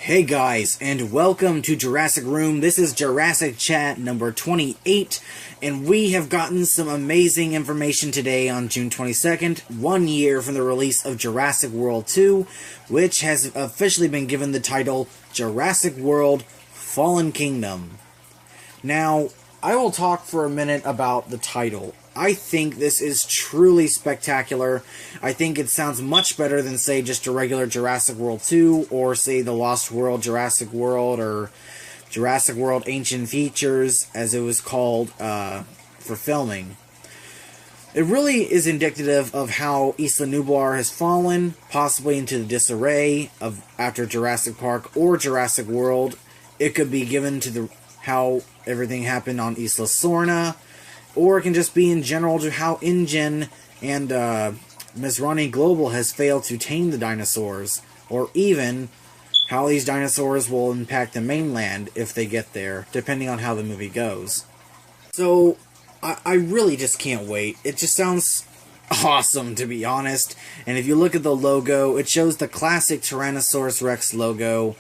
Hey guys, and welcome to Jurassic Room. This is Jurassic Chat number 28, and we have gotten some amazing information today on June 22nd, 1 year from the release of Jurassic World 2, which has officially been given the title Jurassic World Fallen Kingdom. Now, I will talk for a minute about the title. I think this is truly spectacular. I think it sounds much better than, say, just a regular Jurassic World 2, or, say, The Lost World, Jurassic World, or Jurassic World Ancient Features, as it was called for filming. It really is indicative of how Isla Nublar has fallen, possibly into the disarray of after Jurassic Park or Jurassic World. It could be given to how everything happened on Isla Sorna, or it can just be in general to how InGen and Masrani Global has failed to tame the dinosaurs, or even how these dinosaurs will impact the mainland if they get there, depending on how the movie goes. So, I really just can't wait. It just sounds awesome, to be honest. And if you look at the logo, it shows the classic Tyrannosaurus Rex logo.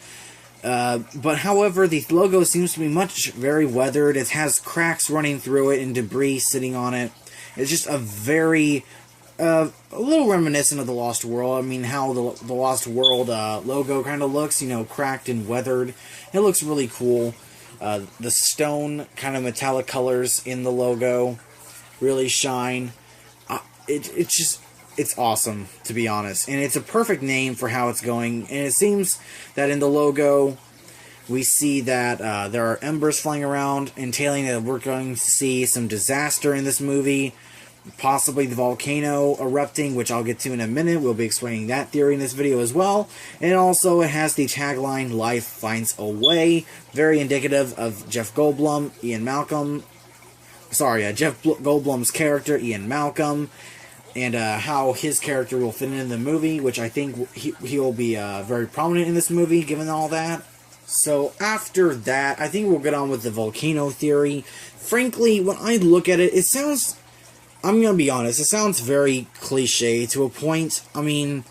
But however, the logo seems to be very weathered. It has cracks running through it and debris sitting on it. It's just a little reminiscent of the Lost World. I mean, how the Lost World logo kind of looks, you know, cracked and weathered. It looks really cool. The stone kind of metallic colors in the logo really shine. It's awesome, to be honest. And it's a perfect name for how it's going. And it seems that in the logo, we see that there are embers flying around, entailing that we're going to see some disaster in this movie. Possibly the volcano erupting, which I'll get to in a minute. We'll be explaining that theory in this video as well. And also, it has the tagline, "Life Finds a Way." Very indicative of Jeff Goldblum, Jeff Goldblum's character, Ian Malcolm. And how his character will fit into the movie, which I think he will be very prominent in this movie, given all that. So after that, I think we'll get on with the volcano theory. Frankly, when I look at it, it sounds, I'm going to be honest, it sounds very cliche to a point. I mean,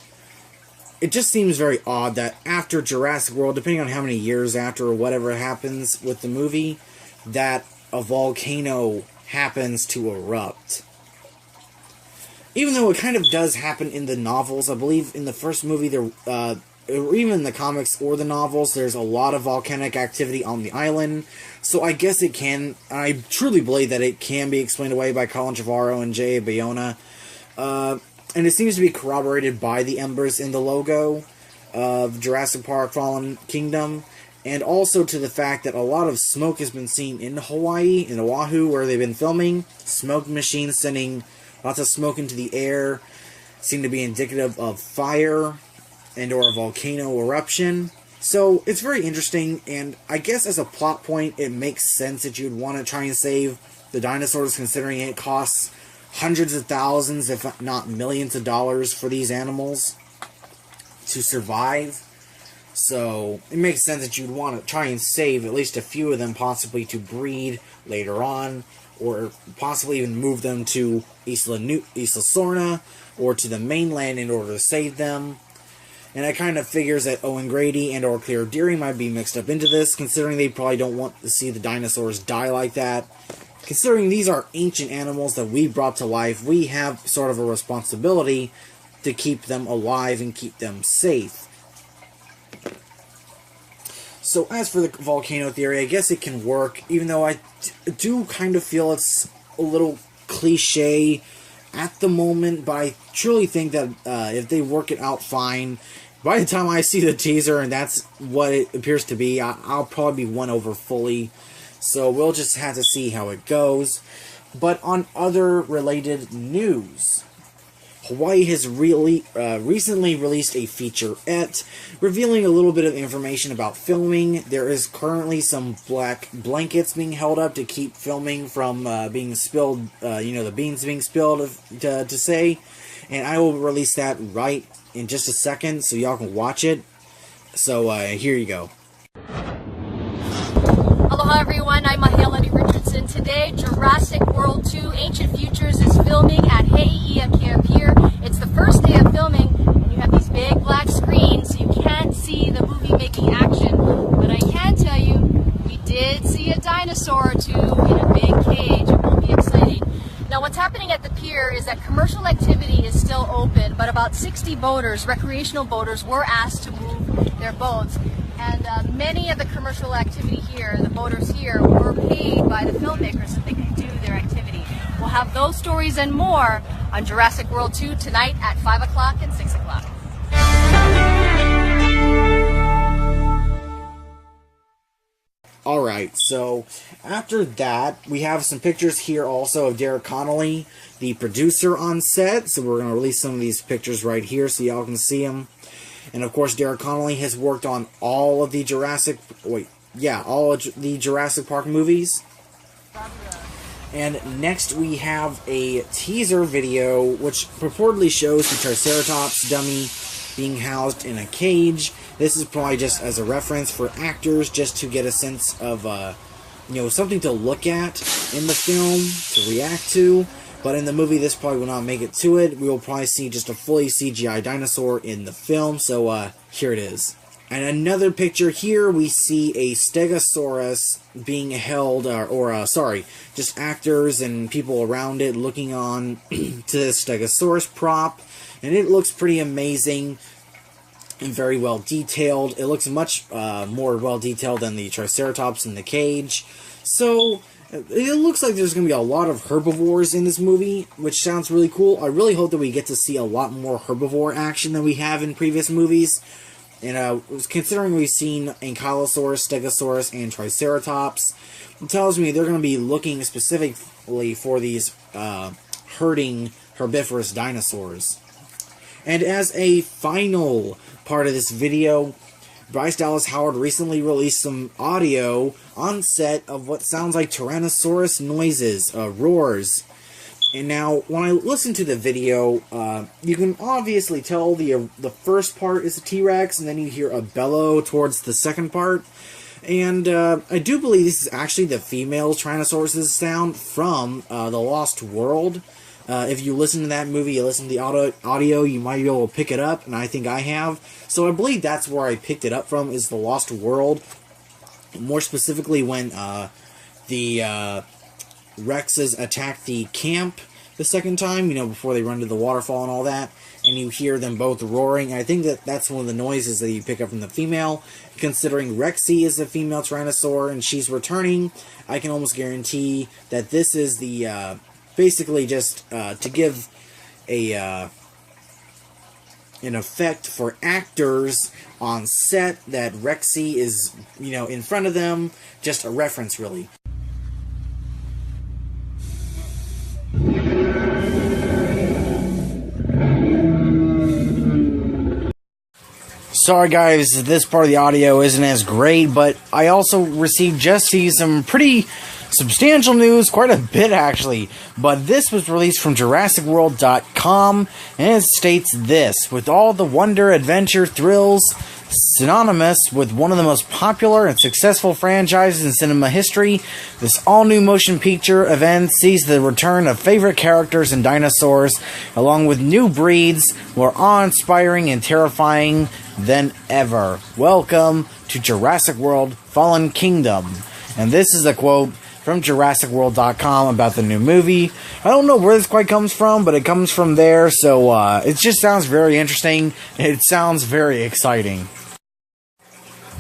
it just seems very odd that after Jurassic World, depending on how many years after or whatever happens with the movie, that a volcano happens to erupt. Even though it kind of does happen in the novels, I believe in the first movie, or even in the comics or the novels, there's a lot of volcanic activity on the island. So I guess it can, I truly believe that it can be explained away by Colin Trevorrow and J.A. Bayona. And it seems to be corroborated by the embers in the logo of Jurassic Park Fallen Kingdom. And also to the fact that a lot of smoke has been seen in Hawaii, in Oahu, where they've been filming. Smoke machines sending lots of smoke into the air seem to be indicative of fire and or a volcano eruption. So it's very interesting, and I guess as a plot point, it makes sense that you'd want to try and save the dinosaurs, considering it costs hundreds of thousands, if not millions of dollars for these animals to survive. So it makes sense that you'd want to try and save at least a few of them, possibly to breed later on, or possibly even move them to Isla Sorna, or to the mainland in order to save them. And I kind of figures that Owen Grady and or Claire Dearing might be mixed up into this, considering they probably don't want to see the dinosaurs die like that. Considering these are ancient animals that we brought to life, we have sort of a responsibility to keep them alive and keep them safe. So as for the volcano theory, I guess it can work, even though I do kind of feel it's a little cliche at the moment, but I truly think that if they work it out fine, by the time I see the teaser and that's what it appears to be, I'll probably be won over fully. So we'll just have to see how it goes. But on other related news, Hawaii has recently released a featurette revealing a little bit of information about filming. There is currently some black blankets being held up to keep filming from being spilled, the beans being spilled, to say. And I will release that right in just a second so y'all can watch it. So here you go. Aloha everyone, I'm Mahealani Richardson. Today, Jurassic World 2 Ancient Futures is filming at Hei'ia Camp here. It's the first day of filming, and you have these big black screens so you can't see the movie making action. is that commercial activity is still open, but about 60 boaters, recreational boaters, were asked to move their boats. And many of the commercial activity here, the boaters here, were paid by the filmmakers so they could do their activity. We'll have those stories and more on Jurassic World 2 tonight at 5 o'clock and 6 o'clock. Alright, so after that, we have some pictures here also of Derek Connolly, the producer on set. So we're going to release some of these pictures right here so y'all can see them. And of course, Derek Connolly has worked on all of the Jurassic Park movies. And next we have a teaser video which purportedly shows the Triceratops dummy being housed in a cage. This is probably just as a reference for actors, just to get a sense of, something to look at in the film, to react to. But in the movie, this probably will not make it to it. We will probably see just a fully CGI dinosaur in the film, so here it is. And another picture here, we see a Stegosaurus being held, just actors and people around it looking on to the Stegosaurus prop. And it looks pretty amazing and very well detailed. It looks much more well detailed than the Triceratops in the cage. So it looks like there's going to be a lot of herbivores in this movie, which sounds really cool. I really hope that we get to see a lot more herbivore action than we have in previous movies. And considering we've seen Ankylosaurus, Stegosaurus, and Triceratops, it tells me they're going to be looking specifically for these herding herbivorous dinosaurs. And as a final part of this video, Bryce Dallas Howard recently released some audio on set of what sounds like Tyrannosaurus noises, roars. And now, when I listen to the video, you can obviously tell the first part is a T-Rex, and then you hear a bellow towards the second part. And I do believe this is actually the female Tyrannosaurus' sound from The Lost World. If you listen to that movie, you listen to the audio, you might be able to pick it up, and I think I have. So I believe that's where I picked it up from, is The Lost World. More specifically, when the Rexes attack the camp the second time, before they run to the waterfall and all that, and you hear them both roaring. I think that's one of the noises that you pick up from the female. Considering Rexy is a female Tyrannosaur and she's returning, I can almost guarantee that this is the basically just to give an effect for actors on set that Rexy is, in front of them. Just a reference, really. Sorry guys, this part of the audio isn't as great, but I also received some pretty substantial news, quite a bit actually, but this was released from JurassicWorld.com, and it states this: with all the wonder, adventure, thrills synonymous with one of the most popular and successful franchises in cinema history, this all-new motion picture event sees the return of favorite characters and dinosaurs, along with new breeds more awe-inspiring and terrifying than ever. Welcome to Jurassic World Fallen Kingdom. And this is a quote from JurassicWorld.com about the new movie. I don't know where this quite comes from, but it comes from there, so it just sounds very interesting. It sounds very exciting.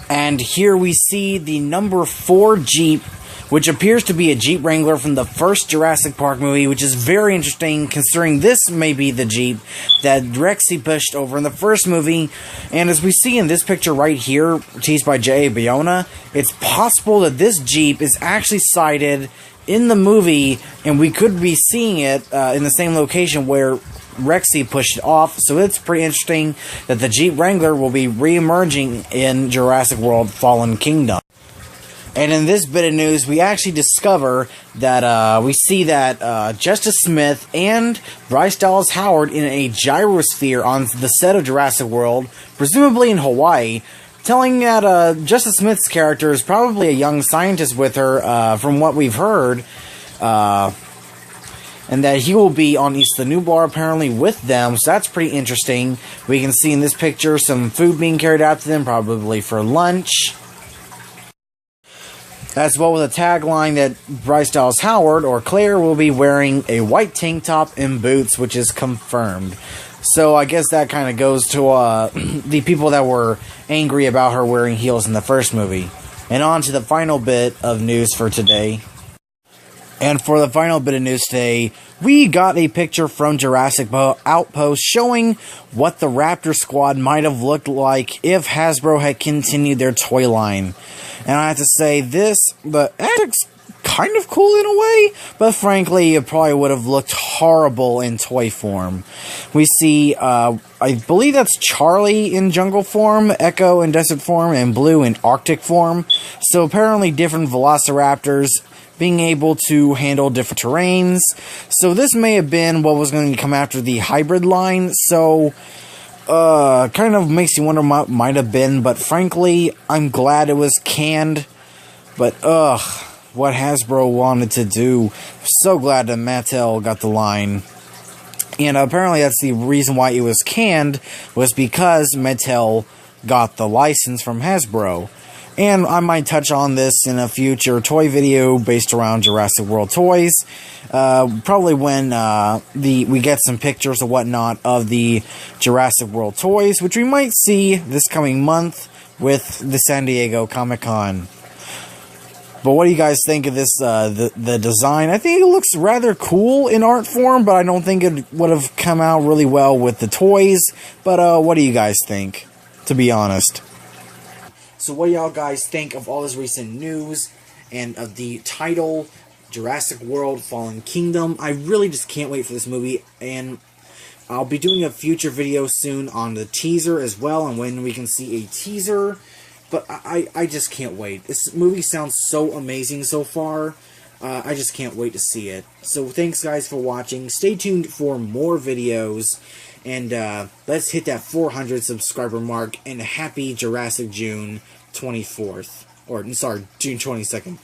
And here we see the number 4 Jeep, which appears to be a Jeep Wrangler from the first Jurassic Park movie, which is very interesting considering this may be the Jeep that Rexy pushed over in the first movie. And as we see in this picture right here, teased by J.A. Bayona, it's possible that this Jeep is actually sighted in the movie, and we could be seeing it in the same location where Rexy pushed it off. So it's pretty interesting that the Jeep Wrangler will be re-emerging in Jurassic World Fallen Kingdom. And in this bit of news, we actually discover that we see that Justice Smith and Bryce Dallas Howard in a gyrosphere on the set of Jurassic World, presumably in Hawaii, telling that Justice Smith's character is probably a young scientist with her, from what we've heard, and that he will be on Isla Nublar apparently with them, so that's pretty interesting. We can see in this picture some food being carried out to them, probably for lunch. as well as a tagline that Bryce Dallas Howard, or Claire, will be wearing a white tank top and boots, which is confirmed. So I guess that kind of goes to the people that were angry about her wearing heels in the first movie. And on to the final bit of news for today. And for the final bit of news today, we got a picture from Jurassic Outpost showing what the Raptor squad might have looked like if Hasbro had continued their toy line. And I have to say, the looks kind of cool in a way, but frankly, it probably would have looked horrible in toy form. We see, I believe that's Charlie in jungle form, Echo in desert form, and Blue in Arctic form. So apparently different Velociraptors being able to handle different terrains. So this may have been what was going to come after the hybrid line. So, kind of makes you wonder what might have been. But frankly, I'm glad it was canned. But, what Hasbro wanted to do. So glad that Mattel got the line. And apparently that's the reason why it was canned, was because Mattel got the license from Hasbro. And I might touch on this in a future toy video based around Jurassic World toys. Probably when we get some pictures or whatnot of the Jurassic World toys, which we might see this coming month with the San Diego Comic-Con. But what do you guys think of this, the design? I think it looks rather cool in art form, but I don't think it would have come out really well with the toys. But what do you guys think, to be honest? So what do y'all guys think of all this recent news and of the title, Jurassic World Fallen Kingdom? I really just can't wait for this movie, and I'll be doing a future video soon on the teaser as well, and when we can see a teaser. But I just can't wait. This movie sounds so amazing so far. I just can't wait to see it. So thanks guys for watching. Stay tuned for more videos. And let's hit that 400 subscriber mark. And happy Jurassic June 24th. Or, sorry, June 22nd.